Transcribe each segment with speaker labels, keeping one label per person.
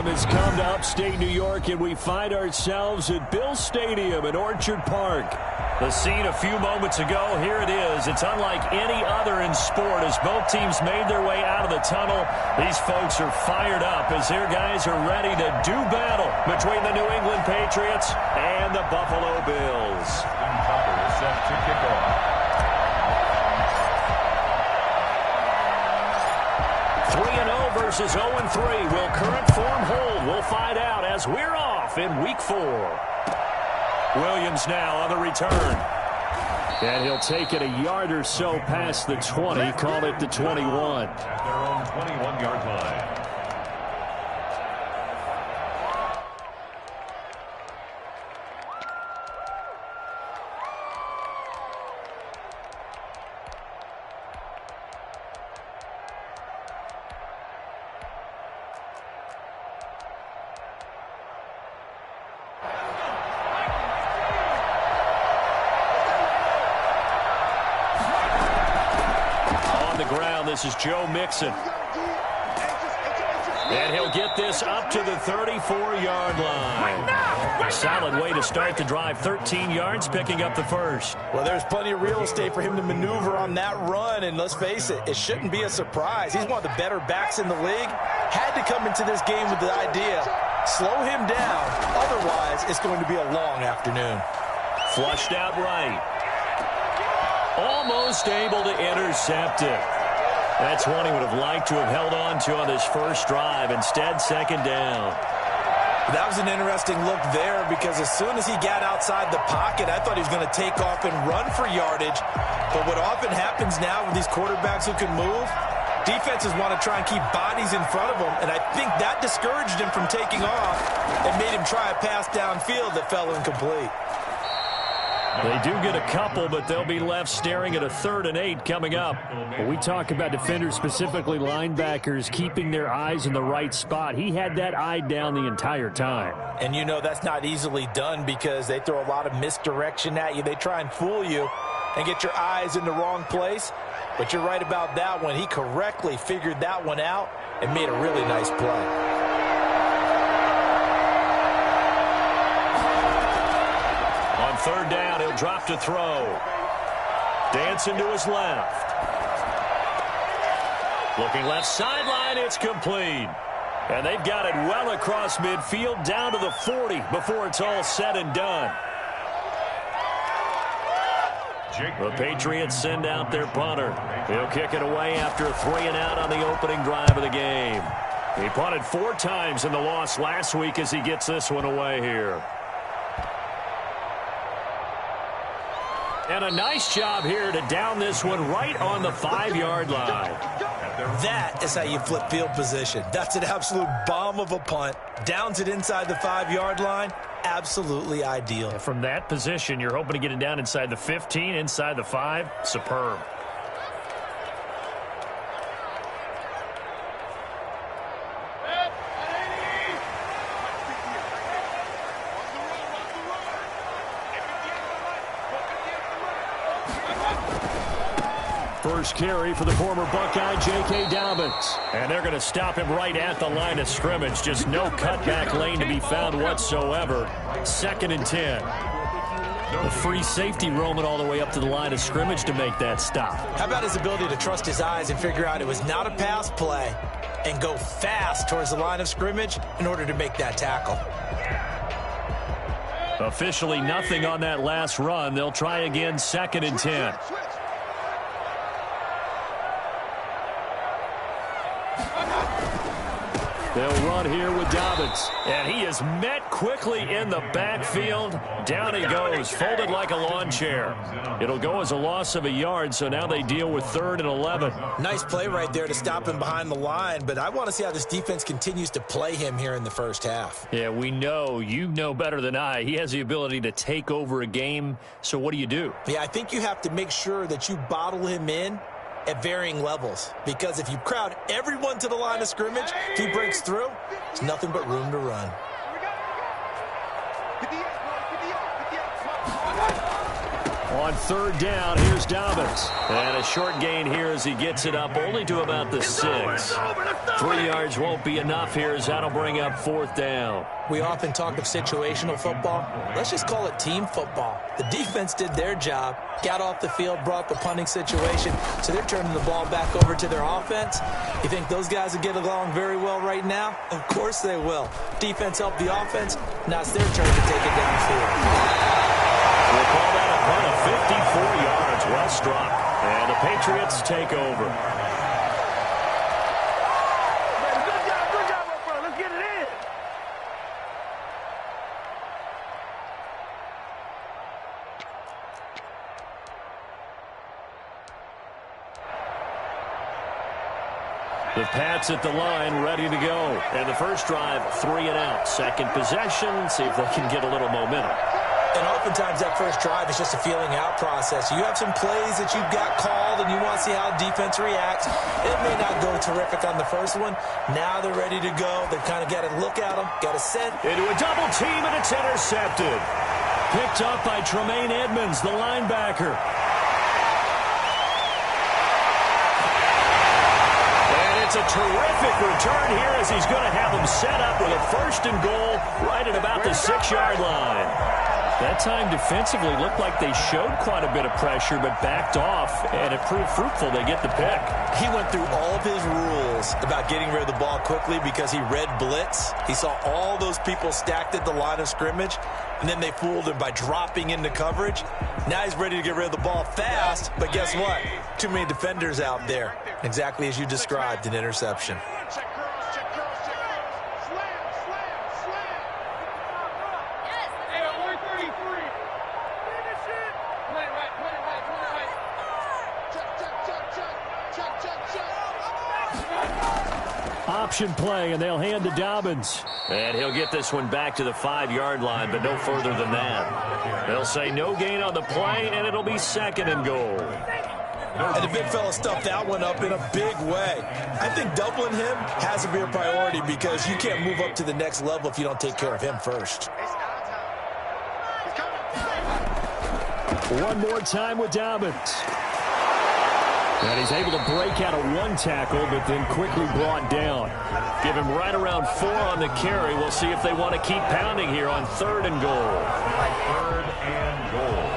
Speaker 1: time has come to upstate New York, and we find ourselves at Bill Stadium in Orchard Park. The scene a few moments ago, here it is. It's unlike any other in sport as both teams made their way out of the tunnel. These folks are fired up as their guys are ready to do battle between the New England Patriots and the Buffalo Bills. Set to kick off. 3-0 versus 0-3. Will current form hold? We'll find out as we're off in Week 4. Williams now on the return. And he'll take it a yard or so past the 20. Call it the 21. At their own 21-yard line. This is Joe Mixon. And he'll get this up to the 34-yard line. A solid way to start the drive. 13 yards, picking up the first.
Speaker 2: Well, there's plenty of real estate for him to maneuver on that run. And let's face it, it shouldn't be a surprise. He's one of the better backs in the league. Had to come into this game with the idea, slow him down. Otherwise, it's going to be a long afternoon.
Speaker 1: Flushed out right. Almost able to intercept it. That's one he would have liked to have held on to on his first drive. Instead, second down.
Speaker 2: That was an interesting look there because as soon as he got outside the pocket, I thought he was going to take off and run for yardage. But what often happens now with these quarterbacks who can move, defenses want to try and keep bodies in front of them. And I think that discouraged him from taking off and made him try a pass downfield that fell incomplete.
Speaker 1: They do get a couple, but they'll be left staring at a 3rd and 8 coming up. When we talk about defenders, specifically linebackers, keeping their eyes in the right spot. He had that eye down the entire time.
Speaker 2: And you know that's not easily done because they throw a lot of misdirection at you. They try and fool you and get your eyes in the wrong place. But you're right about that one. He correctly figured that one out and made a really nice play.
Speaker 1: On 3rd down, he'll drop to throw. Dancing to his left. Looking left sideline, it's complete. And they've got it well across midfield down to the 40 before it's all said and done. The Patriots send out their punter. He'll kick it away after a 3-and-out on the opening drive of the game. He punted 4 times in the loss last week as he gets this one away here. And a nice job here to down this one right on the 5-yard line.
Speaker 2: That is how you flip field position. That's an absolute bomb of a punt. Downs it inside the 5-yard line. Absolutely ideal.
Speaker 1: From that position, you're hoping to get it down inside the 15, inside the 5. Superb. First carry for the former Buckeye, J.K. Dobbins. And they're going to stop him right at the line of scrimmage. Just no cutback lane to be found whatsoever. 2nd and 10. The free safety roaming all the way up to the line of scrimmage to make that stop.
Speaker 2: How about his ability to trust his eyes and figure out it was not a pass play and go fast towards the line of scrimmage in order to make that tackle.
Speaker 1: Officially nothing on that last run. They'll try again, 2nd and 10. They'll run here with Dobbins. And he is met quickly in the backfield. Down he goes, folded like a lawn chair. It'll go as a loss of a yard, so now they deal with 3rd and 11.
Speaker 2: Nice play right there to stop him behind the line, but I want to see how this defense continues to play him here in the first half.
Speaker 1: Yeah, we know. You know better than I. He has the ability to take over a game, so what do?
Speaker 2: Yeah, I think you have to make sure that you bottle him in at varying levels, because if you crowd everyone to the line of scrimmage, if he breaks through, there's nothing but room to run.
Speaker 1: On third down, here's Dobbins. And a short gain here as he gets it up only to about the 6. 3 yards won't be enough here as that'll bring up fourth down.
Speaker 2: We often talk of situational football. Let's just call it team football. The defense did their job, got off the field, brought the punting situation, so they're turning the ball back over to their offense. You think those guys will get along very well right now? Of course they will. Defense helped the offense. Now it's their turn to take it downfield.
Speaker 1: We'll call that a run of 54 yards. Well struck. And the Patriots take over. The Pats at the line, ready to go. And the first drive, 3 and out. Second possession, see if they can get a little momentum.
Speaker 2: And oftentimes that first drive is just a feeling out process. You have some plays that you've got called and you want to see how defense reacts. It may not go terrific on the first one. Now they're ready to go. They've kind of got to look at them, got to send.
Speaker 1: Into a double team, and it's intercepted. Picked up by Tremaine Edmonds, the linebacker. It's a terrific return here as he's going to have them set up with a first and goal right at about the 6-yard line. That time defensively looked like they showed quite a bit of pressure but backed off, and it proved fruitful. They get the pick.
Speaker 2: He went through all of his rules about getting rid of the ball quickly because he read blitz. He saw all those people stacked at the line of scrimmage, and then they fooled him by dropping into coverage. Now he's ready to get rid of the ball fast, but guess what? Too many defenders out there. Exactly as you described, an interception.
Speaker 1: Option play, and they'll hand to Dobbins. And he'll get this one back to the 5-yard line, but no further than that. They'll say no gain on the play, and it'll be second and goal.
Speaker 2: And the big fella stuffed that one up in a big way. I think doubling him has to be a priority because you can't move up to the next level if you don't take care of him first.
Speaker 1: One more time with Dobbins. And he's able to break out of one tackle, but then quickly brought down. Give him right around 4 on the carry. We'll see if they want to keep pounding here on third and goal. Third and goal.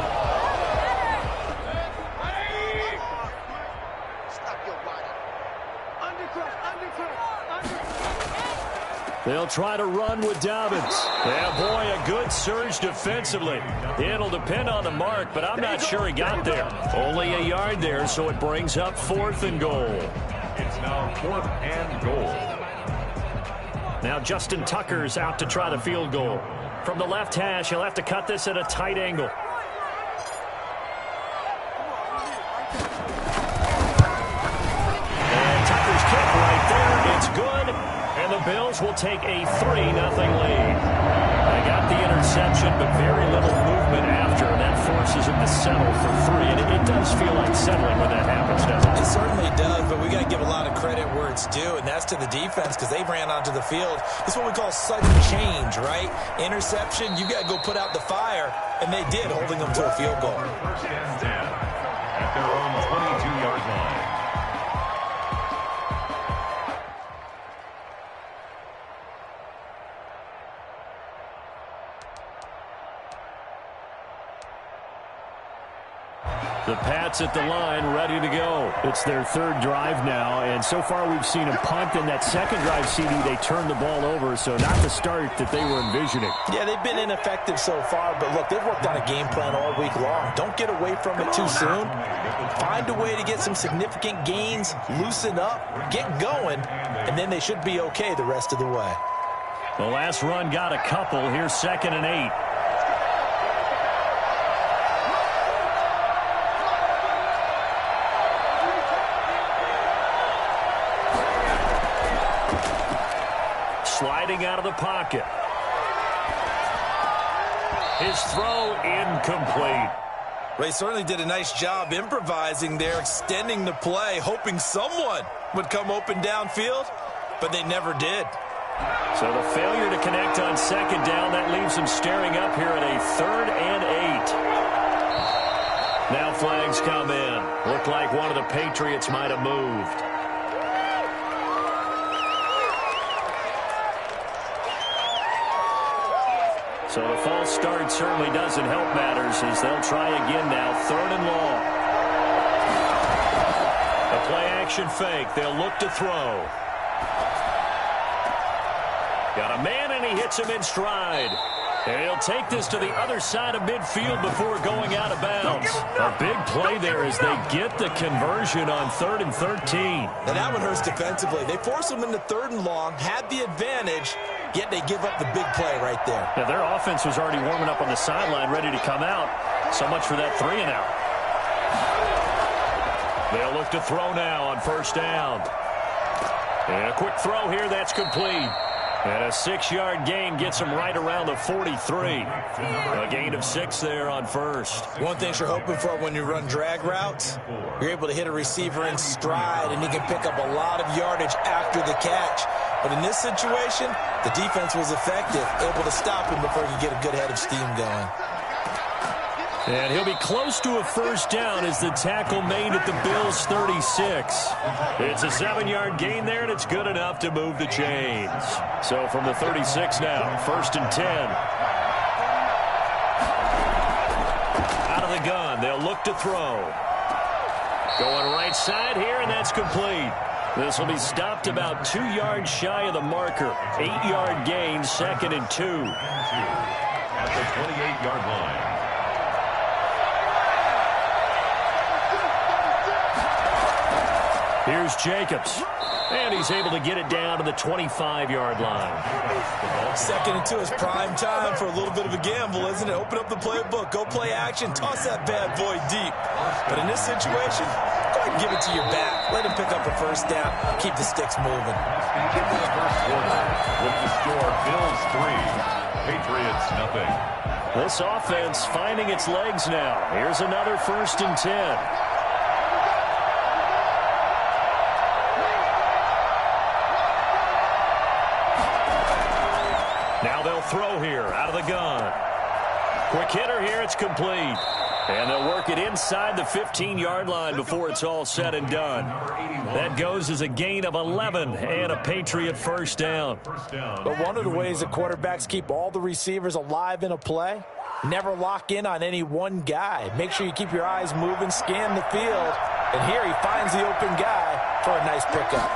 Speaker 1: They'll try to run with Dobbins. Yeah, boy, a good surge defensively. It'll depend on the mark, but I'm not sure he got there. Only a yard there, so it brings up fourth and goal. It's now 4th and goal. Now Justin Tucker's out to try the field goal. From the left hash, he'll have to cut this at a tight angle. And Tucker's kick right there. It's good. And the Bills will take a 3-0 lead. They got the interception, but very little movement after, and that forces them to settle for 3. And it does feel like settling when that happens, doesn't it?
Speaker 2: It certainly does, but we got to give a lot of credit where it's due, and that's to the defense because they ran onto the field. It's what we call sudden change, right? Interception, you got to go put out the fire, and they did, holding them to a field goal.
Speaker 3: First and 10 at their own 22-yard line.
Speaker 1: The Pats at the line, ready to go. It's their third drive now, and so far we've seen a punt. In that second drive, CD, they turned the ball over, so not the start that they were envisioning.
Speaker 2: Yeah, they've been ineffective so far, but look, they've worked on a game plan all week long. Don't get away from it too soon. Find a way to get some significant gains, loosen up, get going, and then they should be okay the rest of the way.
Speaker 1: The last run got a couple. Here's 2nd and 8. Sliding out of the pocket. His throw incomplete.
Speaker 2: They certainly did a nice job improvising there, extending the play, hoping someone would come open downfield, but they never did.
Speaker 1: So the failure to connect on second down, that leaves them staring up here at a 3rd and 8. Now flags come in. Looked like one of the Patriots might have moved. So the false start certainly doesn't help matters as they'll try again now. 3rd and long. A play-action fake. They'll look to throw. Got a man, and he hits him in stride. And he'll take this to the other side of midfield before going out of bounds. A big play there as they get the conversion on 3rd and 13.
Speaker 2: Now that one hurts defensively. They force them into 3rd and long, had the advantage, yet they give up the big play right there.
Speaker 1: Now their offense was already warming up on the sideline, ready to come out. So much for that 3 and out. They'll look to throw now on 1st down. And a quick throw here, that's complete. And a 6-yard gain gets him right around the 43. A gain of 6 there on 1st.
Speaker 2: One thing you're hoping for when you run drag routes, you're able to hit a receiver in stride, and he can pick up a lot of yardage after the catch. But in this situation, the defense was effective, able to stop him before he could get a good head of steam going.
Speaker 1: And he'll be close to a 1st down as the tackle made at the Bills' 36. It's a 7-yard gain there, and it's good enough to move the chains. So from the 36 now, 1st and 10. Out of the gun, they'll look to throw. Going right side here, and that's complete. This will be stopped about 2 yards shy of the marker. 8-yard gain, 2nd and 2.
Speaker 3: At the 28-yard line.
Speaker 1: Here's Jacobs. And he's able to get it down to the 25-yard line.
Speaker 2: 2nd and 2 is prime time for a little bit of a gamble, isn't it? Open up the playbook, go play action, toss that bad boy deep. But in this situation, go ahead and give it to your back. Let him pick up a 1st down. Keep the sticks moving.
Speaker 3: Into the 1st quarter with the score Bills 3, Patriots nothing.
Speaker 1: This offense finding its legs now. Here's another 1st and 10. Now they'll throw here out of the gun. Quick hitter here, it's complete. And they'll work it inside the 15-yard line before it's all said and done. That goes as a gain of 11 and a Patriot 1st down.
Speaker 2: But one of the ways that quarterbacks keep all the receivers alive in a play, never lock in on any one guy. Make sure you keep your eyes moving, scan the field. And here he finds the open guy for a nice pickup.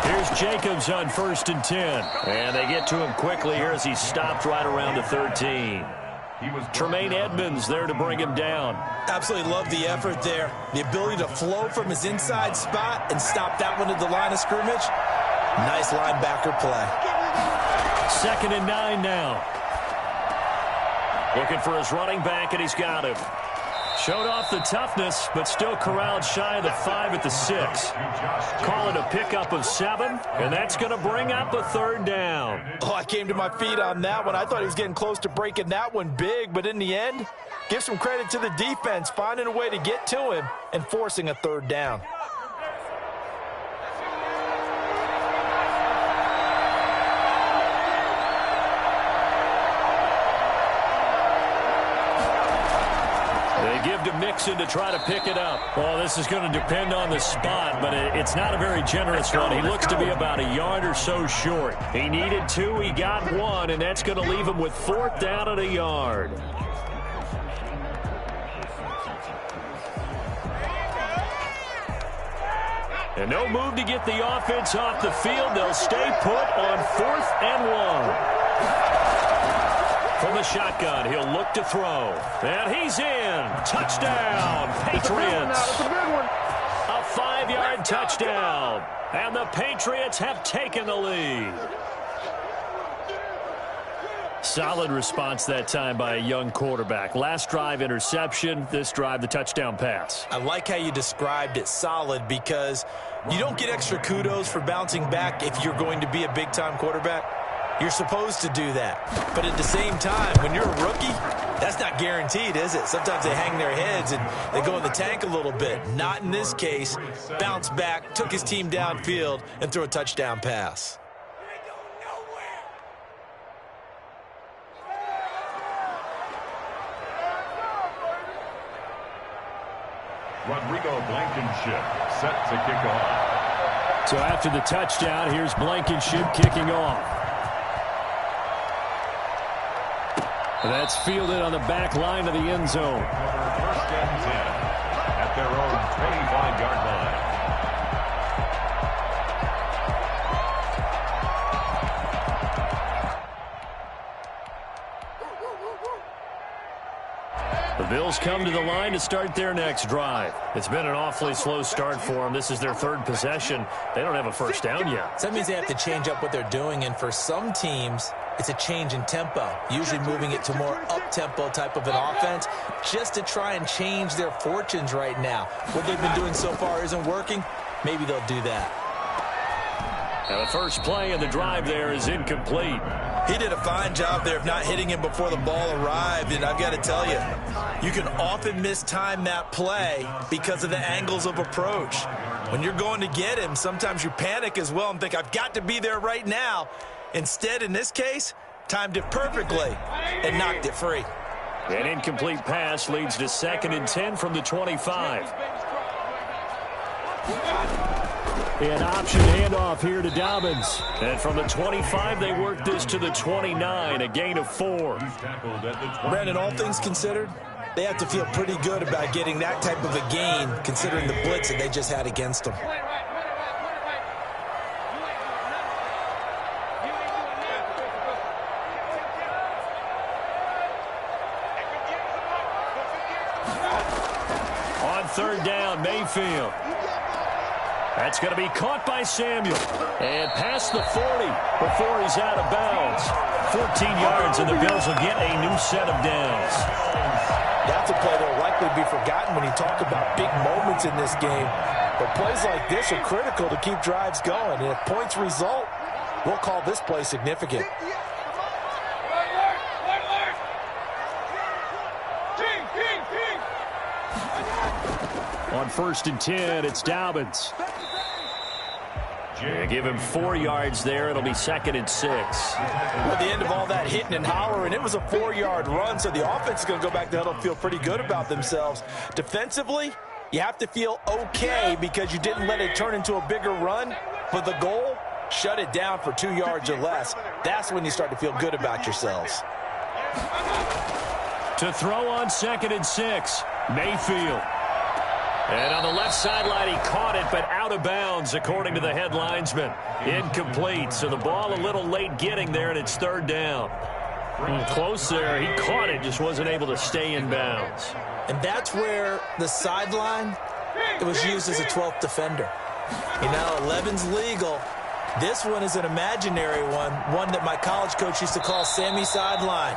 Speaker 1: Here's Jacobs on 1st and 10. And they get to him quickly here as he's stopped right around the 13. Tremaine Edmonds there to bring him down.
Speaker 2: Absolutely love the effort there. The ability to flow from his inside spot and stop that one at the line of scrimmage. Nice linebacker play.
Speaker 1: 2nd and 9 now. Looking for his running back, and he's got him. Showed off the toughness, but still corralled shy of the 5 at the 6. Call it a pickup of 7, and that's going to bring up a 3rd down.
Speaker 2: Oh, I came to my feet on that one. I thought he was getting close to breaking that one big, but in the end, give some credit to the defense, finding a way to get to him and forcing a 3rd down.
Speaker 1: Give to Mixon to try to pick it up. Well, this is going to depend on the spot, but it's not a very generous one. He looks to be about a yard or so short. He needed 2, he got 1, and that's going to leave him with 4th down at a yard. And no move to get the offense off the field. They'll stay put on 4th and 1. From the shotgun, he'll look to throw. And he's in. Touchdown, Patriots. A 5-yard touchdown. And the Patriots have taken the lead. Solid response that time by a young quarterback. Last drive, interception. This drive, the touchdown pass.
Speaker 2: I like how you described it, solid, because you don't get extra kudos for bouncing back if you're going to be a big-time quarterback. You're supposed to do that. But at the same time, when you're a rookie, that's not guaranteed, is it? Sometimes they hang their heads and they go in the tank a little bit. Not in this case. Bounced back, took his team downfield, and threw a touchdown pass.
Speaker 3: Rodrigo Blankenship set to kick off.
Speaker 1: So after the touchdown, here's Blankenship kicking off. That's fielded on the back line of the end zone.
Speaker 3: First and 10 at their own 25-yard line.
Speaker 1: The Bills come to the line to start their next drive. It's been an awfully slow start for them. This is their third possession. They don't have a first down yet.
Speaker 2: So that means they have to change up what they're doing, and for some teams, it's a change in tempo, usually moving it to more up-tempo type of an offense just to try and change their fortunes right now. What they've been doing so far isn't working. Maybe they'll do that.
Speaker 1: Now the first play of the drive there is incomplete.
Speaker 2: He did a fine job there of not hitting him before the ball arrived, and I've got to tell you, you can often mistime that play because of the angles of approach. When you're going to get him, sometimes you panic as well and think, I've got to be there right now. Instead, in this case, timed it perfectly and knocked it free.
Speaker 1: An incomplete pass leads to 2nd and 10 from the 25. An option handoff here to Dobbins. And from the 25, they work this to the 29, a gain of 4.
Speaker 2: Brandon, all things considered, they have to feel pretty good about getting that type of a gain considering the blitz that they just had against them.
Speaker 1: On 3rd down, Mayfield. That's going to be caught by Samuel. And past the 40 before he's out of bounds. 14 yards, and the Bills will get a new set of downs.
Speaker 2: That's a play that will likely be forgotten when you talk about big moments in this game. But plays like this are critical to keep drives going. And if points result, we'll call this play significant.
Speaker 1: On 1st and 10, it's Dobbins. Yeah, give him 4 yards there. It'll be 2nd and 6.
Speaker 2: At the end of all that hitting and hollering, it was a 4-yard run, so the offense is going to go back to huddle and feel pretty good about themselves. Defensively, you have to feel okay because you didn't let it turn into a bigger run. But the goal, shut it down for 2 yards or less. That's when you start to feel good about yourselves.
Speaker 1: To throw on 2nd and 6, Mayfield. And on the left sideline, he caught it, but out of bounds, according to the head linesman. Incomplete, so the ball a little late getting there, and it's 3rd down. Close there. He caught it, just wasn't able to stay in bounds.
Speaker 2: And that's where the sideline, it was used as a 12th defender. You know, 11's legal. This one is an imaginary one that my college coach used to call Sammy Sideline.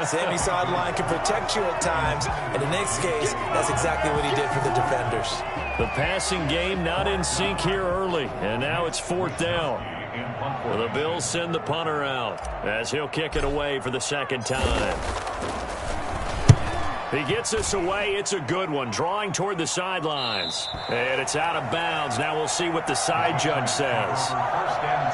Speaker 2: Sammy Sideline can protect you at times, and in this case, that's exactly what he did for the defenders.
Speaker 1: The passing game not in sync here early, and now it's 4th down. Well, the Bills send the punter out as he'll kick it away for the 2nd time. He gets us away. It's a good one. Drawing toward the sidelines. And it's out of bounds. Now we'll see what the side judge says.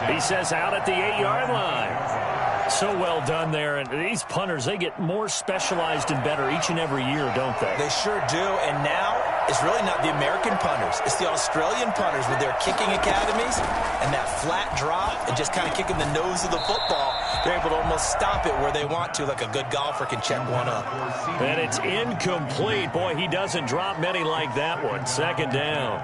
Speaker 1: He says out at the 8-yard line. So well done there. And these punters, they get more specialized and better each and every year, don't they?
Speaker 2: They sure do. And now it's really not the American punters. It's the Australian punters with their kicking academies and that flat drop and just kind of kicking the nose of the football. They're able to almost stop it where they want to, like a good golfer can check one up.
Speaker 1: And it's incomplete. Boy, he doesn't drop many like that one. 2nd down.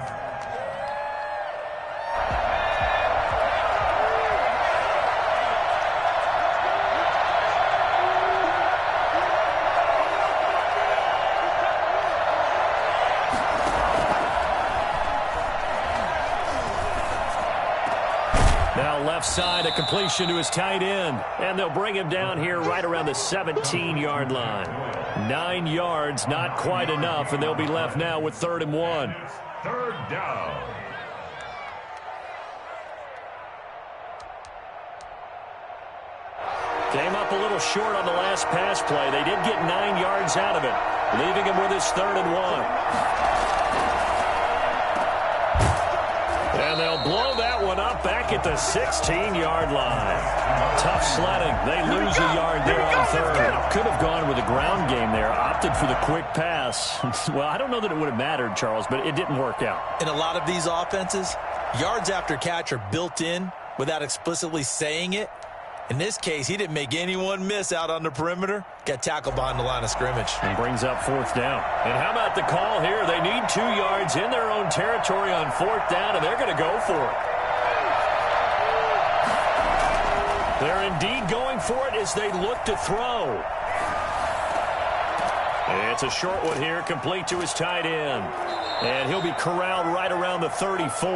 Speaker 1: Left side, a completion to his tight end. And they'll bring him down here right around the 17-yard line. 9 yards, not quite enough, and they'll be left now with 3rd and 1.
Speaker 3: 3rd down.
Speaker 1: Came up a little short on the last pass play. They did get 9 yards out of it, leaving him with his 3rd and 1. And they'll blow that one up back at at the 16-yard line. Tough sledding. They lose a yard there on third. Could have gone with a ground game there. Opted for the quick pass. Well, I don't know that it would have mattered, Charles, but it didn't work out.
Speaker 2: In a lot of these offenses, yards after catch are built in without explicitly saying it. In this case, he didn't make anyone miss out on the perimeter. Got tackled behind the line of scrimmage.
Speaker 1: And brings up fourth down. And how about the call here? They need 2 yards in their own territory on fourth down, and they're going to go for it. They're indeed going for it as they look to throw. It's a short one here, complete to his tight end. And he'll be corralled right around the 34.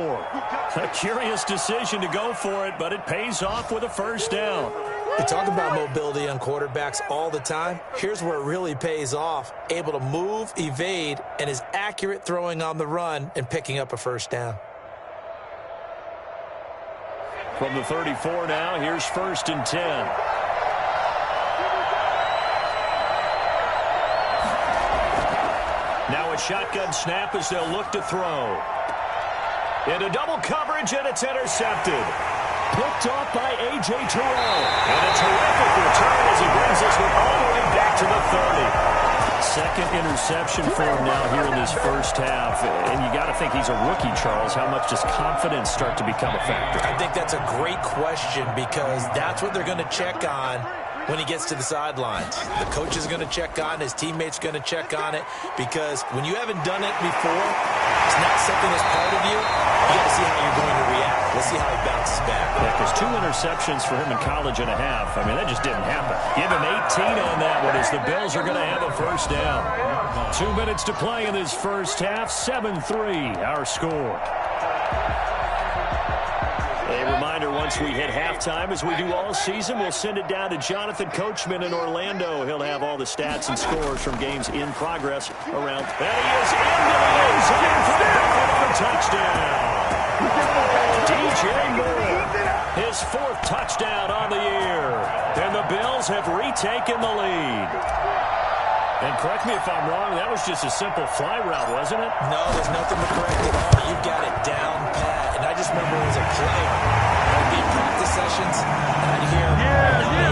Speaker 1: A curious decision to go for it, but it pays off with a first down.
Speaker 2: We talk about mobility on quarterbacks all the time. Here's where it really pays off. Able to move, evade, and is accurate throwing on the run and picking up a first down.
Speaker 1: From the 34 now, here's 1st and 10. Now a shotgun snap as they'll look to throw. Into double coverage, and it's intercepted. Picked off by A.J. Terrell. And a terrific return as he brings this one all the way back to the 30. Second interception for him now here in this first half. And you got to think he's a rookie, Charles. How much does confidence start to become a factor?
Speaker 2: I think that's a great question because that's what they're going to check on when he gets to the sidelines. The coach is going to check on, his teammates going to check on it, because when you haven't done it before, it's not something that's part of you. You got to see how you're going to react. Let's see how he bounces back.
Speaker 1: Yeah, because 2 interceptions for him in college and a half. I mean, that just didn't happen. Give him 18 on that one as the Bills are going to have a first down. 2 minutes to play in this first half. 7-3, our score. A reminder, once we hit halftime, as we do all season, we'll send it down to Jonathan Coachman in Orlando. He'll have all the stats and scores from games in progress around. And he is into the end zone for the Buffalo touchdown. DJ Moore, his 4th touchdown on the year. And the Bills have retaken the lead. And correct me if I'm wrong, that was just a simple fly route, wasn't it?
Speaker 2: No, there's nothing to correct at all. You've got it down pat. And I just remember as a player, I'd be in practice sessions, and I'd hear,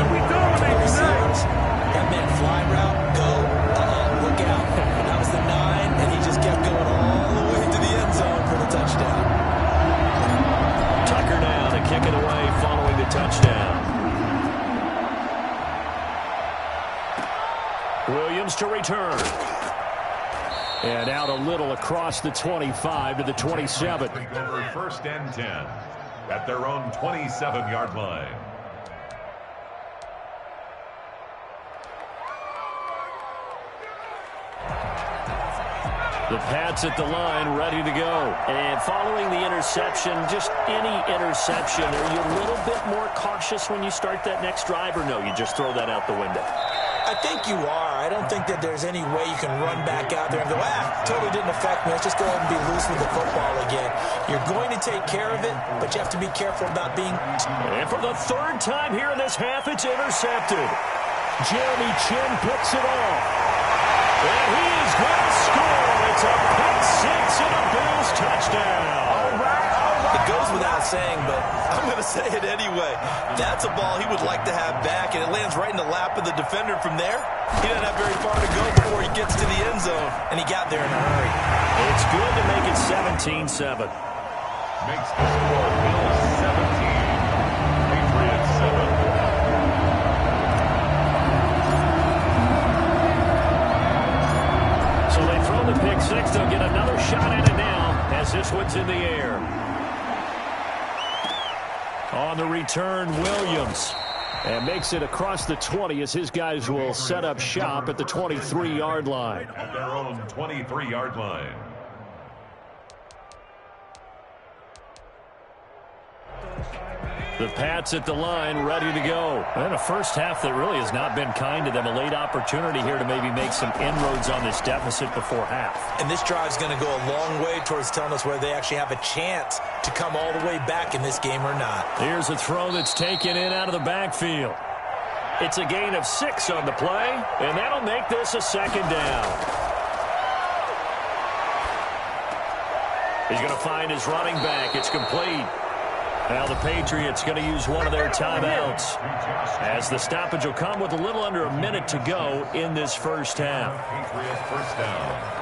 Speaker 2: we dominate receivers. That man, fly route, go, look out. And that was the 9, and he just kept going all the way to the end zone for the touchdown.
Speaker 1: Tucker now to kick it away following the touchdown. Williams to return. And out a little across the 25 to the 27.
Speaker 3: Over 1st and 10 at their own 27-yard line.
Speaker 1: The Pats at the line, ready to go. And following the interception, just any interception, are you a little bit more cautious when you start that next drive, or no, you just throw that out the window?
Speaker 2: I think you are. I don't think that there's any way you can run back out there and go, totally didn't affect me. Let's just go ahead and be loose with the football again. You're going to take care of it, but you have to be careful about being...
Speaker 1: And for the 3rd time here in this half, it's intercepted. Jeremy Chin picks it off. And he is going to score. It's a pick 6 and a Bills touchdown.
Speaker 2: All right. It goes without saying, but I'm going to say it anyway. That's a ball he would like to have back, and it lands right in the lap of the defender from there. He doesn't have very far to go before he gets to the end zone, and he got there in a hurry.
Speaker 1: It's good to make it 17-7.
Speaker 3: Makes the score Bills 17, Patriots 7.
Speaker 1: So they throw the pick 6. They'll get another shot at it now as this one's in the air. On the return, Williams. And makes it across the 20 as his guys will set up shop at the 23-yard line.
Speaker 3: At their own 23-yard line.
Speaker 1: The Pats at the line, ready to go. And a first half that really has not been kind to them. A late opportunity here to maybe make some inroads on this deficit before half.
Speaker 2: And this drive's going to go a long way towards telling us whether they actually have a chance to come all the way back in this game or not.
Speaker 1: Here's a throw that's taken in out of the backfield. It's a gain of 6 on the play, and that'll make this a 2nd down. He's going to find his running back. It's complete. Now the Patriots going to use one of their timeouts, as the stoppage will come with a little under a minute to go in this first half.
Speaker 3: Patriots first down.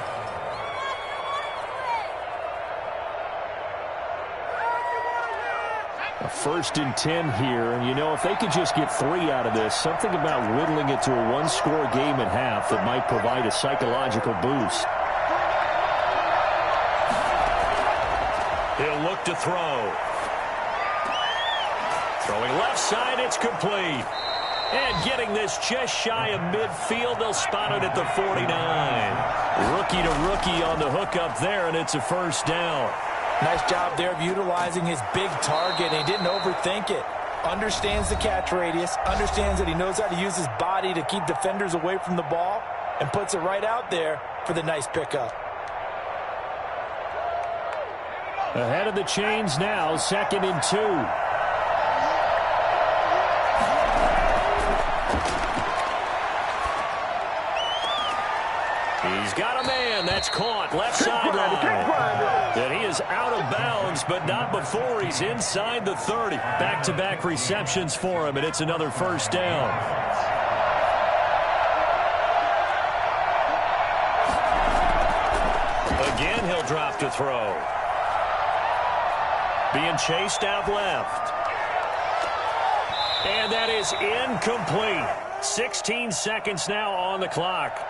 Speaker 1: A 1st and 10 here, and you know, if they could just get 3 out of this, something about whittling it to a one-score game at half that might provide a psychological boost. He'll look to throw. Throwing left side, it's complete. And getting this just shy of midfield, they'll spot it at the 49. Rookie to rookie on the hookup there, and it's a first down.
Speaker 2: Nice job there of utilizing his big target. He didn't overthink it. Understands the catch radius. Understands that he knows how to use his body to keep defenders away from the ball. And puts it right out there for the nice pickup.
Speaker 1: Ahead of the chains now, 2nd and 2. He's got a man. That's caught. Left sideline. And he is out of bounds, but not before he's inside the 30. Back-to-back receptions for him, and it's another first down. Again, he'll drop to throw. Being chased out left. And that is incomplete. 16 seconds now on the clock.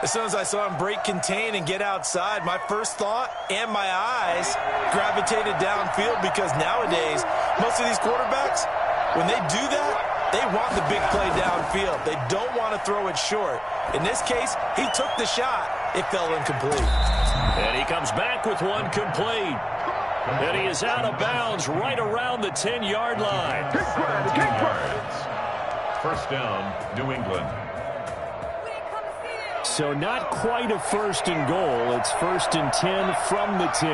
Speaker 2: As soon as I saw him break contain and get outside, my first thought and my eyes gravitated downfield, because nowadays, most of these quarterbacks, when they do that, they want the big play downfield. They don't want to throw it short. In this case, he took the shot. It fell incomplete.
Speaker 1: And he comes back with one complete. And he is out of bounds right around the 10-yard line.
Speaker 3: 17 yards. First down, New England.
Speaker 1: So not quite a 1st and goal. It's 1st and 10 from the 10.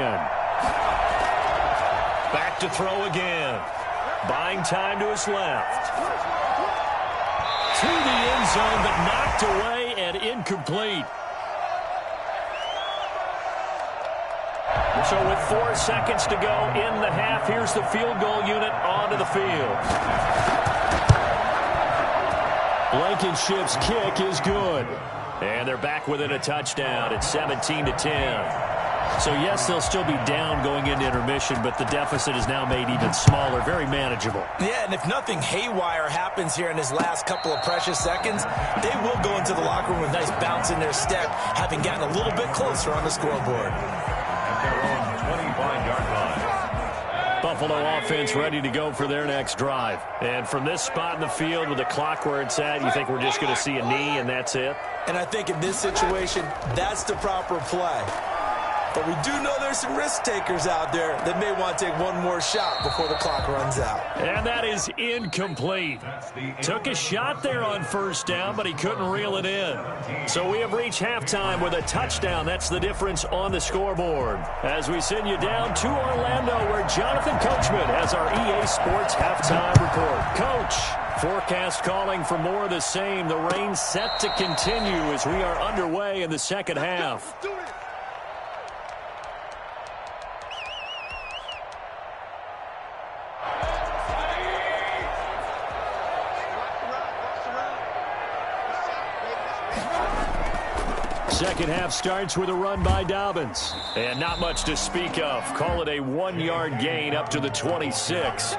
Speaker 1: Back to throw again. Buying time to his left. To the end zone, but knocked away and incomplete. So with 4 seconds to go in the half, here's the field goal unit onto the field. Blankenship's kick is good. And they're back within a touchdown. It's 17-10. So, yes, they'll still be down going into intermission, but the deficit is now made even smaller, very manageable.
Speaker 2: Yeah, and if nothing haywire happens here in his last couple of precious seconds, they will go into the locker room with a nice bounce in their step, having gotten a little bit closer on the scoreboard.
Speaker 3: At their own 25-yard line.
Speaker 1: Buffalo offense ready to go for their next drive. And from this spot in the field with the clock where it's at, you think we're just going to see a knee and that's it?
Speaker 2: And I think in this situation, that's the proper play. But we do know there's some risk takers out there that may want to take one more shot before the clock runs out.
Speaker 1: And that is incomplete. Took a shot there on first down, but he couldn't reel it in. So we have reached halftime with a touchdown. That's the difference on the scoreboard. As we send you down to Orlando, where Jonathan Coachman has our EA Sports halftime report. Coach, forecast calling for more of the same. The rain set to continue as we are underway in the second half. Second half starts with a run by Dobbins. And not much to speak of. Call it a 1-yard gain up to the 26.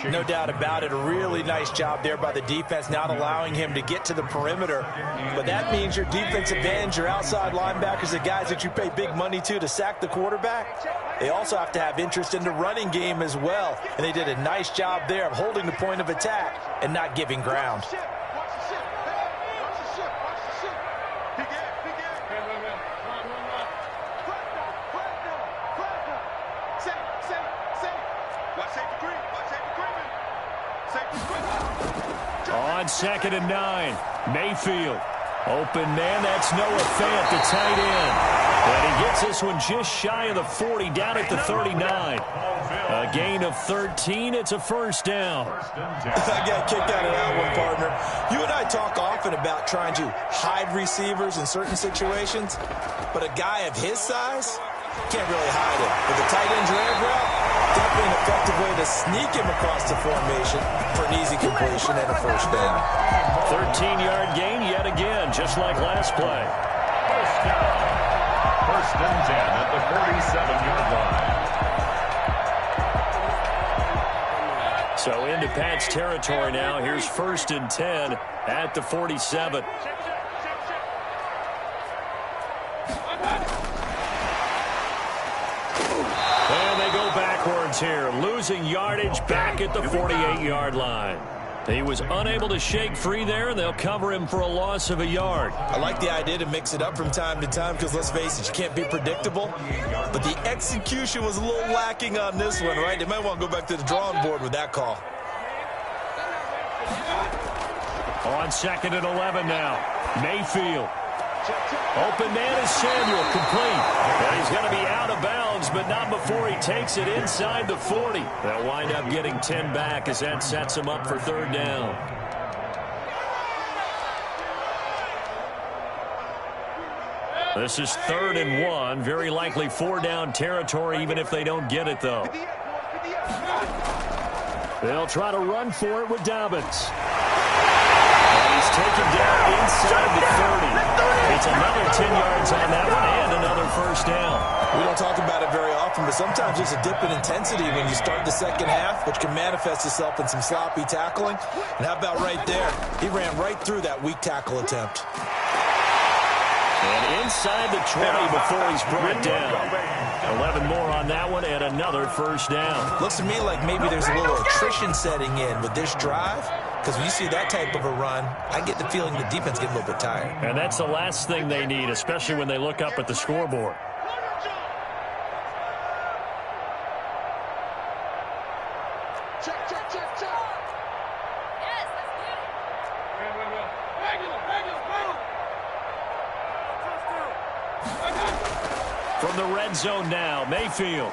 Speaker 2: No doubt about it. A really nice job there by the defense, not allowing him to get to the perimeter. But that means your defensive ends, your outside linebackers, the guys that you pay big money to sack the quarterback, they also have to have interest in the running game as well. And they did a nice job there of holding the point of attack and not giving ground.
Speaker 1: On 2nd and 9, Mayfield. Open man, that's Noah Fant, the tight end. And he gets this one just shy of the 40, down at the 39. A gain of 13, it's a first down.
Speaker 2: I got kicked out of that one, partner. You and I talk often about trying to hide receivers in certain situations, but a guy of his size, Can't really hide it. But the tight end drag route, definitely an effective way to sneak him across the formation for an easy completion and a first down.
Speaker 1: 13-yard gain yet again, just like last play.
Speaker 3: First down. First and 10 at the 47-yard line.
Speaker 1: So into Pat's territory now. Here's first and 10 at the 47. And they go backwards here, losing yardage back at the 48-yard line. He was unable to shake free there, and they'll cover him for a loss of a yard.
Speaker 2: I like the idea to mix it up from time to time because, let's face it, you can't be predictable. But the execution was a little lacking on this one, right? They might want to go back to the drawing board with that call.
Speaker 1: On second and 11 now. Mayfield. Open man is Samuel, complete. And he's going to be out of bounds, but not before he takes it inside the 40. They'll wind up getting 10 back as that sets him up for third down. This is 3rd and 1. Very likely 4-down territory, even if they don't get it, though. They'll try to run for it with Dobbins. He's taken down inside the 30. It's another 10 yards on that one and another first down.
Speaker 2: We don't talk about it very often, but sometimes there's a dip in intensity when you start the second half, which can manifest itself in some sloppy tackling. And how about right there? He ran right through that weak tackle attempt.
Speaker 1: And inside the 20 before he's brought down. 11 more on that one and another first down.
Speaker 2: Looks to me like maybe there's a little attrition setting in with this drive. Because when you see that type of a run, I get the feeling the defense gets a little bit tired.
Speaker 1: And that's the last thing they need, especially when they look up at the scoreboard. From the red zone now, Mayfield.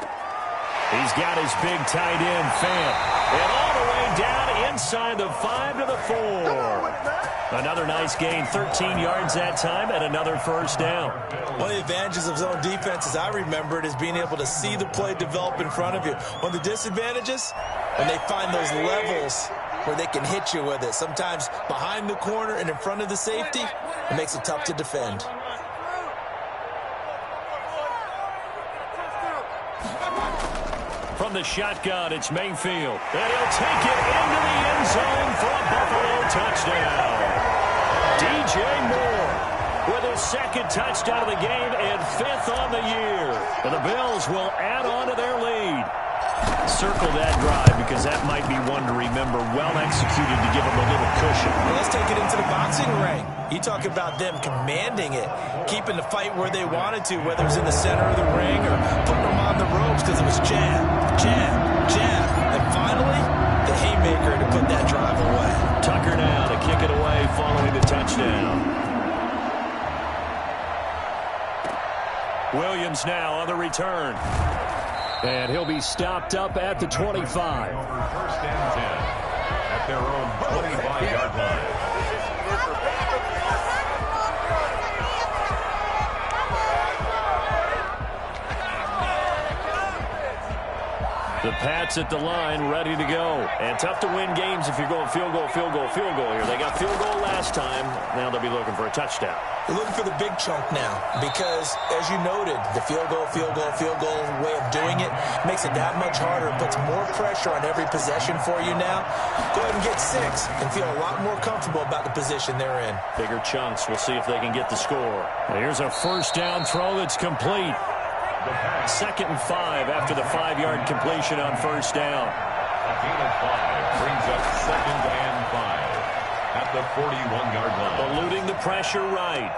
Speaker 1: He's got his big tight end, Fant. And all the way down inside the 5 to the 4. Another nice gain, 13 yards that time, and another first down.
Speaker 2: One of the advantages of zone defense, as I remember it, is being able to see the play develop in front of you. One of the disadvantages, when they find those levels where they can hit you with it. Sometimes behind the corner and in front of the safety, it makes it tough to defend.
Speaker 1: From the shotgun, it's Mayfield. And he'll take it into the end zone for a Buffalo touchdown. DJ Moore with his second touchdown of the game and 5th on the year. And the Bills will add on to their lead. Circle that drive because that might be one to remember. Well executed to give them a little cushion.
Speaker 2: Well, let's take it into the boxing ring. You talk about them commanding it, keeping the fight where they wanted to, whether it's in the center of the ring or putting them on the ropes because it was jab, jab, jab. And finally, the haymaker to put that drive away.
Speaker 1: Tucker now to kick it away following the touchdown. Williams now on the return. And he'll be stopped up at the 25.
Speaker 3: First and 10 at their own 25-yard line.
Speaker 1: The Pats at the line, ready to go. And tough to win games if you're going field goal, field goal, field goal here. They got field goal last time. Now they'll be looking for a touchdown.
Speaker 2: They're looking for the big chunk now because, as you noted, the field goal way of doing it makes it that much harder. It puts more pressure on every possession for you now. Go ahead and get 6 and feel a lot more comfortable about the position they're in.
Speaker 1: Bigger chunks. We'll see if they can get the score. Here's a first down throw that's complete. 2nd and 5 after the 5-yard completion on first down.
Speaker 3: A gain of 5 brings up 2nd and 5 at the 41-yard line.
Speaker 1: Eluding the pressure right.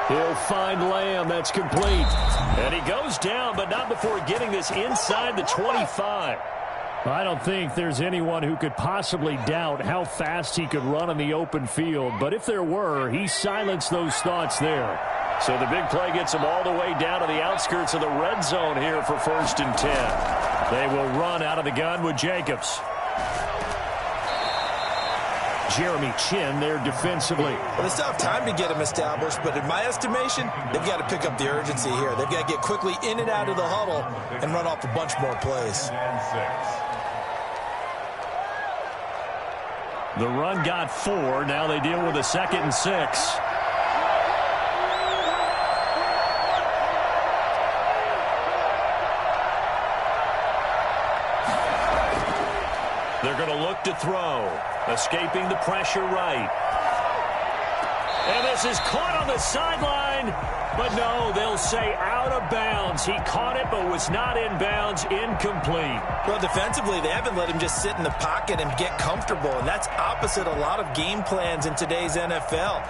Speaker 1: He'll find Lamb. That's complete. And he goes down, but not before getting this inside the 25. I don't think there's anyone who could possibly doubt how fast he could run in the open field. But if there were, he silenced those thoughts there. So the big play gets them all the way down to the outskirts of the red zone here for 1st and 10. They will run out of the gun with Jacobs. Jeremy Chin there defensively.
Speaker 2: Well, they still have time to get him established, but in my estimation, they've got to pick up the urgency here. They've got to get quickly in and out of the huddle and run off a bunch more plays.
Speaker 1: The run got 4. Now they deal with a 2nd and 6. They're going to look to throw. Escaping the pressure right. And this is caught on the sideline. But no, they'll say out of bounds. He caught it but was not in bounds. Incomplete.
Speaker 2: Well, defensively, they haven't let him just sit in the pocket and get comfortable. And that's opposite a lot of game plans in today's NFL.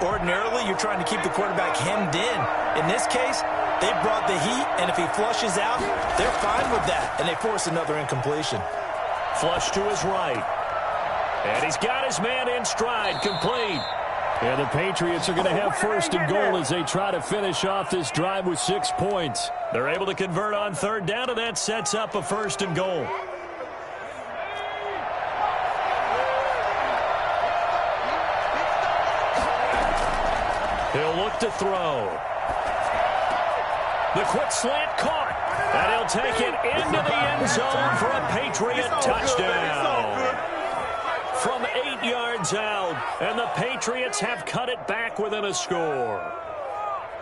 Speaker 2: Ordinarily, you're trying to keep the quarterback hemmed in. In this case, they brought the heat, and if he flushes out, they're fine with that. And they force another incompletion.
Speaker 1: Flush to his right. And he's got his man in stride, complete. And the Patriots are going to have 1st and goal as they try to finish off this drive with 6 points. They're able to convert on 3rd down, and that sets up a 1st and goal. He'll look to throw. The quick slant caught. And he'll take it into the end zone for a Patriot touchdown. From 8 yards out, and the Patriots have cut it back within a score.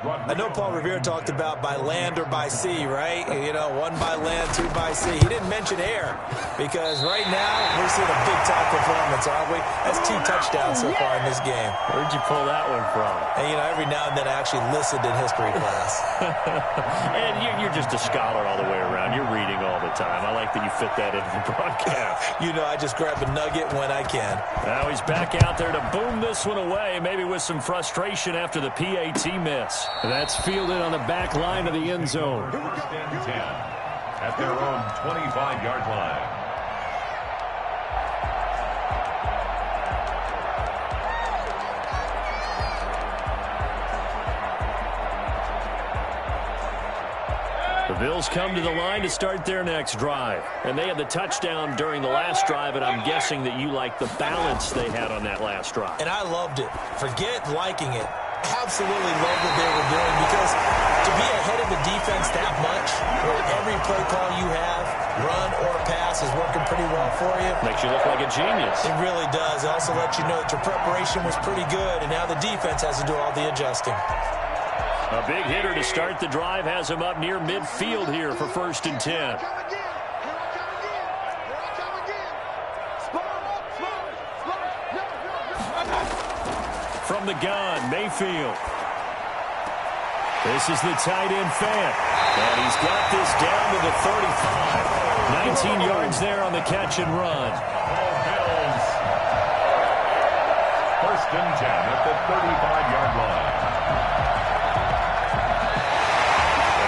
Speaker 2: I know Paul Revere talked about by land or by sea, right? You know, 1 by land, 2 by sea. He didn't mention air because right now we're seeing a big-time performance, aren't we? That's 2 touchdowns so far in this game.
Speaker 1: Where'd you pull that one from?
Speaker 2: And, you know, every now and then I actually listened in history class.
Speaker 1: And you're just a scholar all the way around. You're reading all the time. I like that you fit that into the broadcast.
Speaker 2: You know, I just grab a nugget when I can.
Speaker 1: Now he's back out there to boom this one away, maybe with some frustration after the PAT miss. And that's fielded on the back line of the end zone.
Speaker 3: 1st and 10 at their own 25-yard line.
Speaker 1: The Bills come to the line to start their next drive. And they had the touchdown during the last drive, and I'm guessing that you like the balance they had on that last drive.
Speaker 2: And I loved it. Forget liking it. Absolutely love what they were doing because to be ahead of the defense that much, where every play call you have, run or pass, is working pretty well for you.
Speaker 1: Makes you look like a genius.
Speaker 2: It really does. It also lets you know that your preparation was pretty good, and now the defense has to do all the adjusting.
Speaker 1: A big hitter to start the drive has him up near midfield here for 1st and 10. From the gun, Mayfield. This is the tight end Fant. And he's got this down to the 35. 19 yards there on the catch and run.
Speaker 3: Bills. 1st and 10 at the 35-yard line.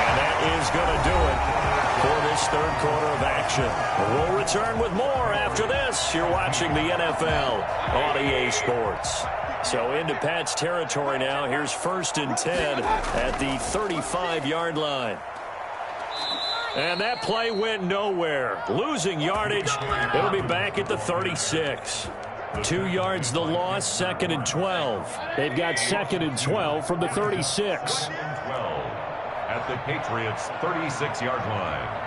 Speaker 1: And that is going to do it for this 3rd quarter of action. We'll return with more after this. You're watching the NFL on EA Sports. So into Pat's territory now. Here's 1st and 10 at the 35-yard line. And that play went nowhere. Losing yardage. It'll be back at the 36. 2 yards the loss, 2nd and 12. They've got 2nd and 12 from the 36.
Speaker 3: 12 at the Patriots' 36-yard line.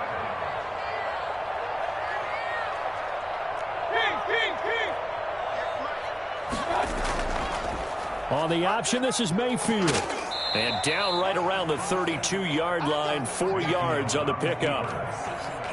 Speaker 1: On the option, this is Mayfield. And down right around the 32-yard line, 4 yards on the pickup.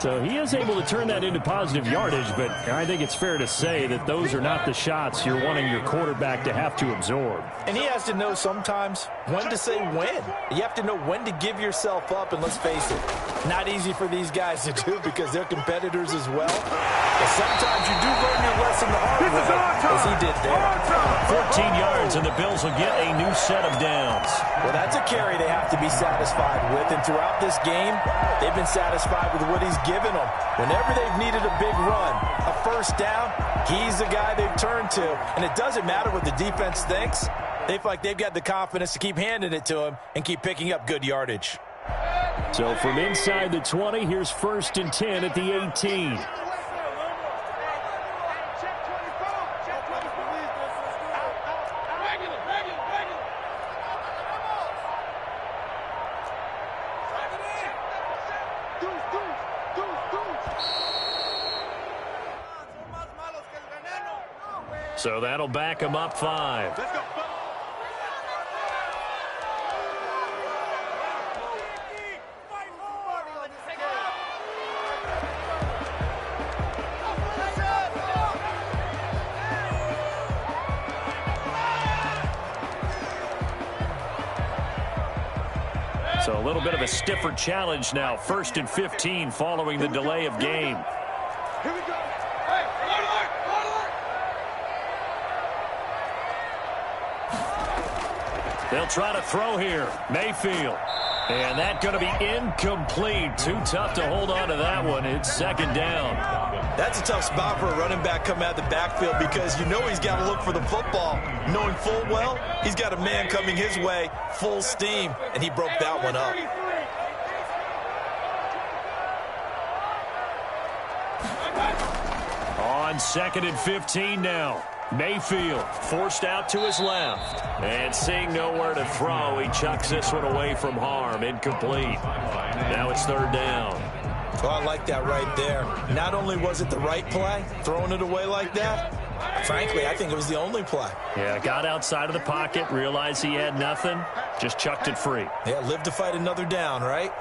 Speaker 1: So he is able to turn that into positive yardage, but I think it's fair to say that those are not the shots you're wanting your quarterback to have to absorb.
Speaker 2: And he has to know sometimes when to say when. You have to know when to give yourself up, and let's face it, not easy for these guys to do because they're competitors as well. But sometimes you do learn your lesson the hard way, as he did there.
Speaker 1: 14 yards, and the Bills will get a new set of downs.
Speaker 2: Well, that's a carry they have to be satisfied with, and throughout this game, they've been satisfied with what he's given them. Whenever they've needed a big run, a 1st down, he's the guy they've turned to. And it doesn't matter what the defense thinks. They feel like they've got the confidence to keep handing it to him and keep picking up good yardage.
Speaker 1: So from inside the 20, here's 1st and 10 at the 18. So that'll back him up 5.
Speaker 4: Let's go.
Speaker 1: So a little bit of a stiffer challenge now. 1st and 15 following the delay of game.
Speaker 4: Here we go.
Speaker 1: They'll try to throw here. Mayfield. And that's going to be incomplete. Too tough to hold on to that one. It's 2nd down.
Speaker 2: That's a tough spot for a running back coming out of the backfield because you know he's got to look for the football, knowing full well he's got a man coming his way, full steam, and he broke that one up.
Speaker 1: On 2nd and 15 now. Mayfield forced out to his left. And seeing nowhere to throw, he chucks this one away from harm. Incomplete. Now it's 3rd down.
Speaker 2: Well, I like that right there. Not only was it the right play, throwing it away like that, frankly, I think it was the only play.
Speaker 1: Yeah, got outside of the pocket, realized he had nothing, just chucked it free.
Speaker 2: Yeah, live to fight another down, right?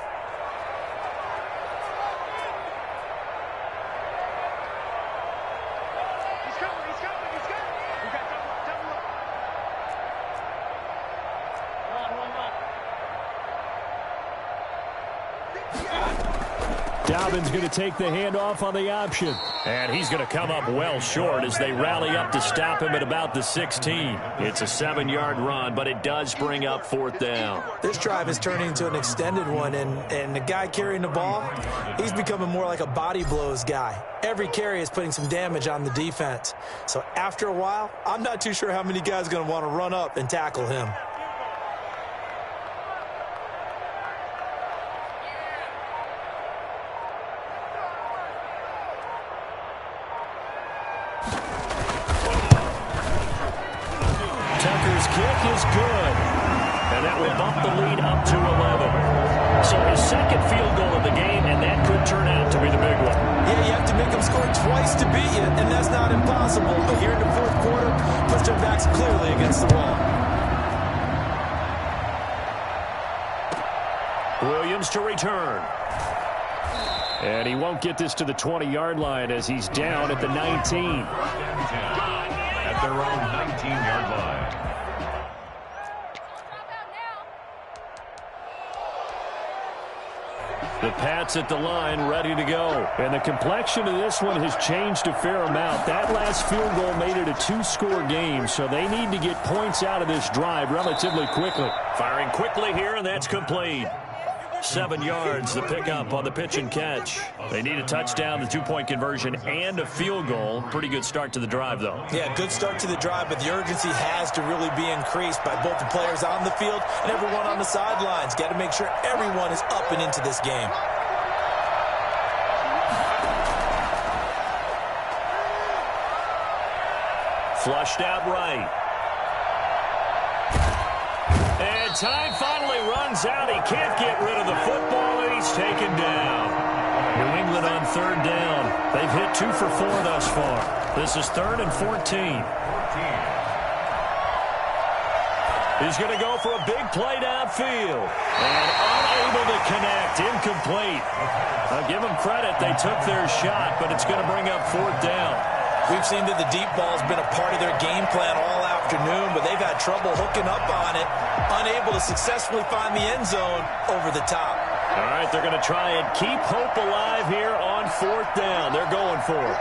Speaker 1: Dobbins going to take the handoff on the option. And he's going to come up well short as they rally up to stop him at about the 16. It's a 7-yard run, but it does bring up 4th down.
Speaker 2: This drive is turning into an extended one, and the guy carrying the ball, he's becoming more like a body blows guy. Every carry is putting some damage on the defense. So after a while, I'm not too sure how many guys are going to want to run up and tackle him.
Speaker 1: Kick is good. And that will bump the lead up to 11. So his 2nd field goal of the game, and that could turn out to be the big one.
Speaker 2: Yeah, you have to make them score twice to beat you, and that's not impossible. But here in the 4th quarter, puts their backs clearly against the wall.
Speaker 1: Williams to return. And he won't get this to the 20-yard line as he's down at the 19.
Speaker 3: At their own 19-yard line.
Speaker 1: The Pats at the line, ready to go. And the complexion of this one has changed a fair amount. That last field goal made it a 2-score game, so they need to get points out of this drive relatively quickly. Firing quickly here, and that's complete. 7 yards, the pickup on the pitch and catch. They need a touchdown, the 2-point conversion, and a field goal. Pretty good start to the drive, though.
Speaker 2: Yeah, good start to the drive, but the urgency has to really be increased by both the players on the field and everyone on the sidelines. Got to make sure everyone is up and into this game.
Speaker 1: Flushed out right. And time finally runs out. He can't get rid of the football, and he's taken down. New England on 3rd down. They've hit 2 for 4 thus far. This is 3rd and 14. He's going to go for a big play downfield. And unable to connect. Incomplete. I'll give them credit. They took their shot, but it's going to bring up 4th down.
Speaker 2: We've seen that the deep ball's been a part of their game plan all afternoon, but they've had trouble hooking up on it, unable to successfully find the end zone over the top.
Speaker 1: All right, they're going to try and keep hope alive here on 4th down. They're going for it.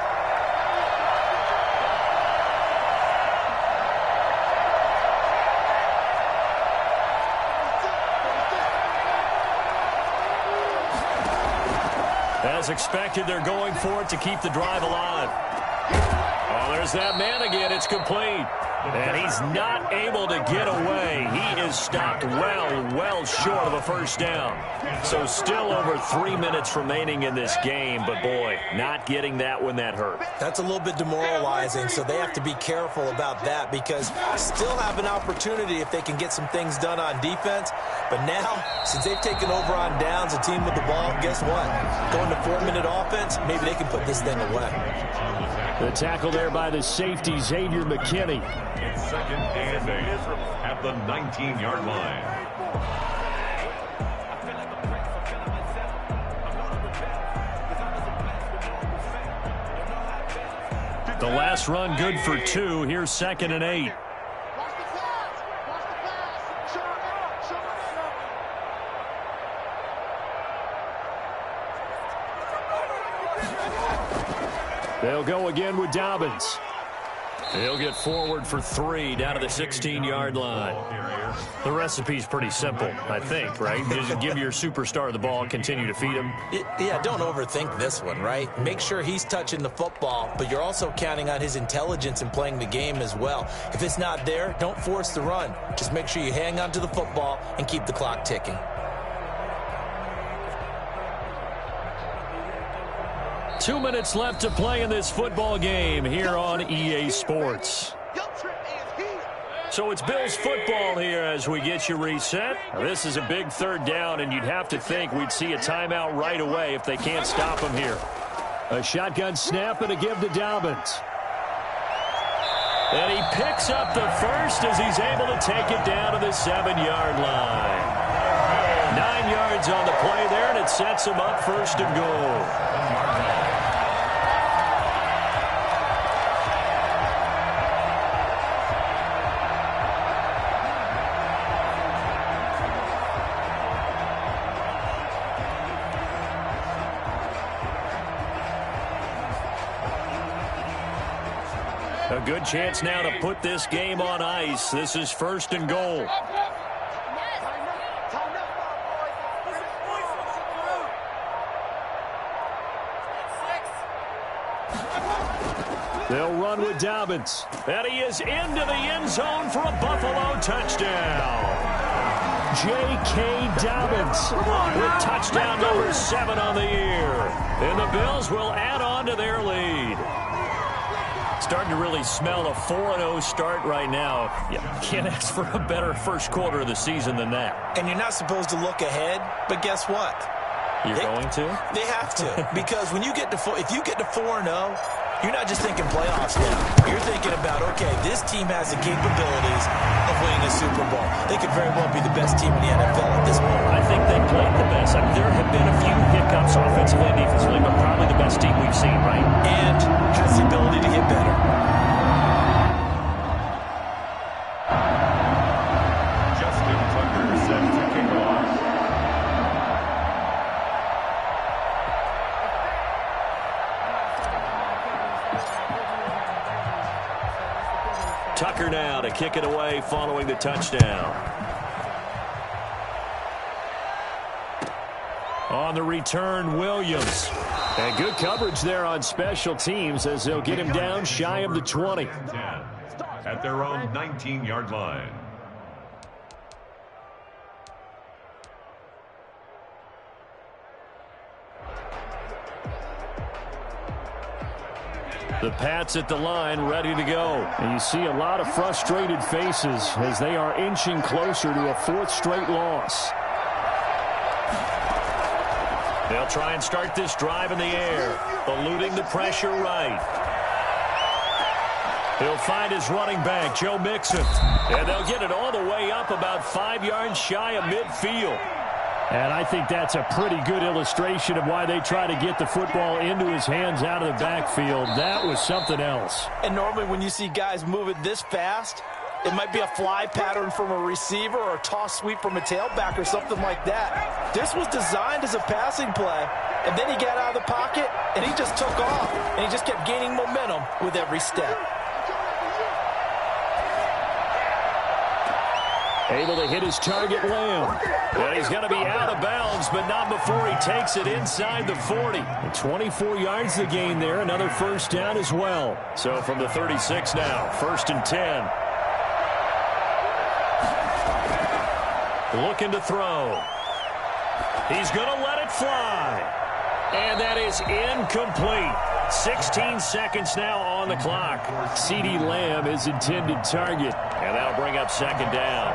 Speaker 1: As expected, they're going for it to keep the drive alive. Oh, there's that man again. It's complete. And he's not able to get away. He is stopped well short of a 1st down. So still over 3 minutes remaining in this game. But, boy, not getting that when that hurt.
Speaker 2: That's a little bit demoralizing, so they have to be careful about that because still have an opportunity if they can get some things done on defense. But now, since they've taken over on downs, a team with the ball, guess what? Going to 4-minute offense, maybe they can put this thing away.
Speaker 1: The tackle there by the safety, Xavier McKinney.
Speaker 3: It's 2nd and 8 at the 19-yard line.
Speaker 1: The last run good for 2. Here's 2nd and 8. They'll go again with Dobbins. He'll get forward for 3 down to the 16-yard line. The recipe's pretty simple, I think, right? Just give your superstar the ball, continue to feed him.
Speaker 2: Yeah, don't overthink this one, right? Make sure he's touching the football, but you're also counting on his intelligence in playing the game as well. If it's not there, don't force the run. Just make sure you hang on to the football and keep the clock ticking.
Speaker 1: 2 minutes left to play in this football game here on EA Sports. So it's Bills football here as we get you reset. Now, this is a big 3rd down, and you'd have to think we'd see a timeout right away if they can't stop him here. A shotgun snap and a give to Dobbins. And he picks up the first as he's able to take it down to the 7-yard line. 9 yards on the play there, and it sets him up 1st and goal. A good chance now to put this game on ice. This is 1st and goal. They'll run with Dobbins. And he is into the end zone for a Buffalo touchdown. J.K. Dobbins with touchdown number 7 on the year. And the Bills will add on to their lead. Starting to really smell a 4-0 start right now. You can't ask for a better first quarter of the season than that.
Speaker 2: And you're not supposed to look ahead, but guess what?
Speaker 1: You're going to?
Speaker 2: They have to. Because when you get to if you get to 4-0, you're not just thinking playoffs now. You're thinking about, okay, this team has the capabilities of winning a Super Bowl. They could very well be the best team in the NFL at this moment.
Speaker 1: I think they played the best. I mean, there have been a few hiccups offensively and defensively, but probably the best team we've seen, right?
Speaker 2: And has the ability to get better.
Speaker 3: Justin Tucker set to kick off.
Speaker 1: Tucker now to kick it away following the touchdown. On the return, Williams. And good coverage there on special teams as they'll get him down shy of the 20.
Speaker 3: 10 at their own 19-yard line.
Speaker 1: The Pats at the line, ready to go. And you see a lot of frustrated faces as they are inching closer to a 4th straight loss. They'll try and start this drive in the air, eluding the pressure right. He'll find his running back, Joe Mixon. And they'll get it all the way up about 5 yards shy of midfield. And I think that's a pretty good illustration of why they try to get the football into his hands out of the backfield. That was something else.
Speaker 2: And normally when you see guys moving this fast, it might be a fly pattern from a receiver or a toss sweep from a tailback or something like that. This was designed as a passing play, and then he got out of the pocket, and he just took off, and he just kept gaining momentum with every step.
Speaker 1: Able to hit his target, Lamb. And he's going to be out of bounds, but not before he takes it inside the 40. 24 yards the gain there, another 1st down as well. So from the 36 now, 1st and 10. Looking to throw. He's going to let it fly. And that is incomplete. 16 seconds now on the clock. CeeDee Lamb is intended target. And that'll bring up 2nd down.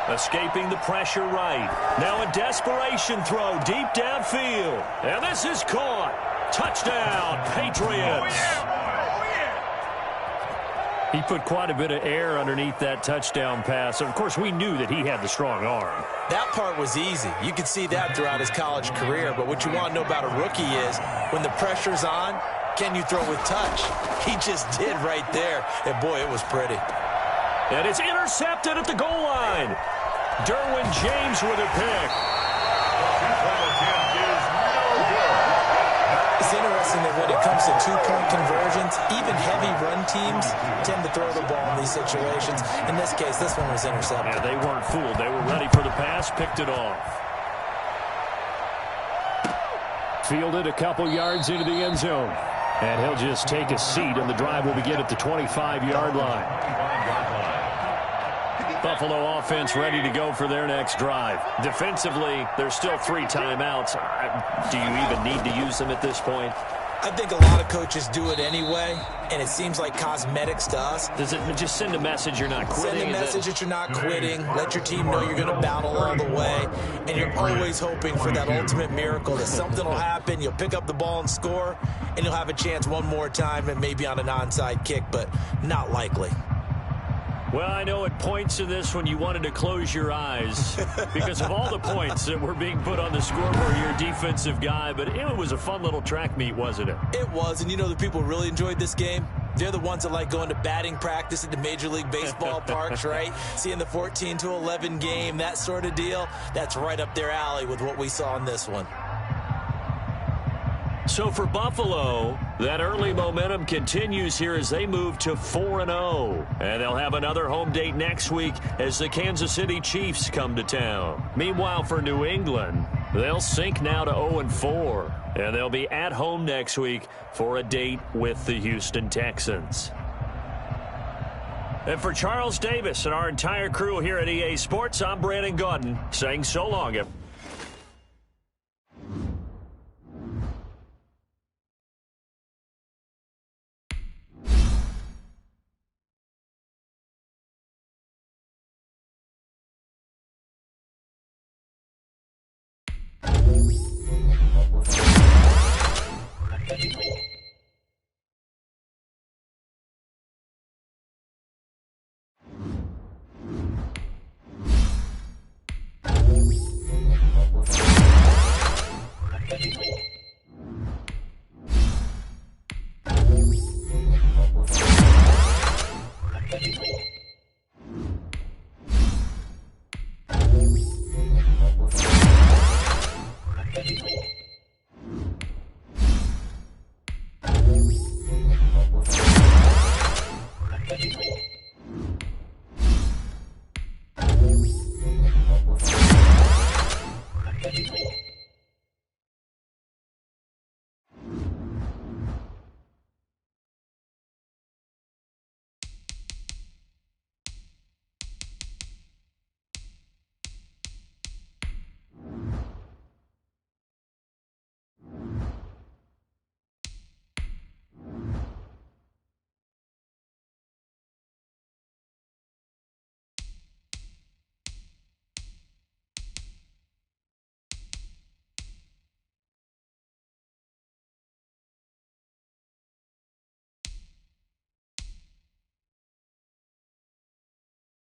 Speaker 1: Escaping the pressure right. Now a desperation throw deep downfield. And this is caught. Touchdown, Patriots. He put quite a bit of air underneath that touchdown pass. Of course, we knew that he had the strong arm.
Speaker 2: That part was easy. You could see that throughout his college career. But what you want to know about a rookie is when the pressure's on, can you throw with touch? He just did right there. And, boy, it was pretty.
Speaker 1: And it's intercepted at the goal line. Derwin James with a pick.
Speaker 2: It's interesting that when it comes to two-point conversions, even heavy run teams tend to throw the ball in these situations. In this case, this one was intercepted.
Speaker 1: Yeah, they weren't fooled. They were ready for the pass, picked it off. Fielded a couple yards into the end zone. And he'll just take a seat, and the drive will begin at the 25-yard line. Buffalo offense ready to go for their next drive. Defensively, there's still 3 timeouts. Do you even need to use them at this point?
Speaker 2: I think a lot of coaches do it anyway, and it seems like cosmetics to us.
Speaker 1: Does it just send a message you're not quitting?
Speaker 2: Send a message that you're not quitting. Let your team know you're going to battle all the way, and you're always hoping for that ultimate miracle, that something will happen, you'll pick up the ball and score, and you'll have a chance one more time and maybe on an onside kick, but not likely.
Speaker 1: Well, I know at points in this when you wanted to close your eyes because of all the points that were being put on the scoreboard, you're a defensive guy, but it was a fun little track meet, wasn't it?
Speaker 2: It was, and you know the people really enjoyed this game? They're the ones that like going to batting practice at the Major League Baseball parks, right? Seeing the 14-11 game, that sort of deal, that's right up their alley with what we saw in this one.
Speaker 1: So for Buffalo, that early momentum continues here as they move to 4-0. And they'll have another home date next week as the Kansas City Chiefs come to town. Meanwhile, for New England, they'll sink now to 0-4. And they'll be at home next week for a date with the Houston Texans. And for Charles Davis and our entire crew here at EA Sports, I'm Brandon Gaudin saying so long.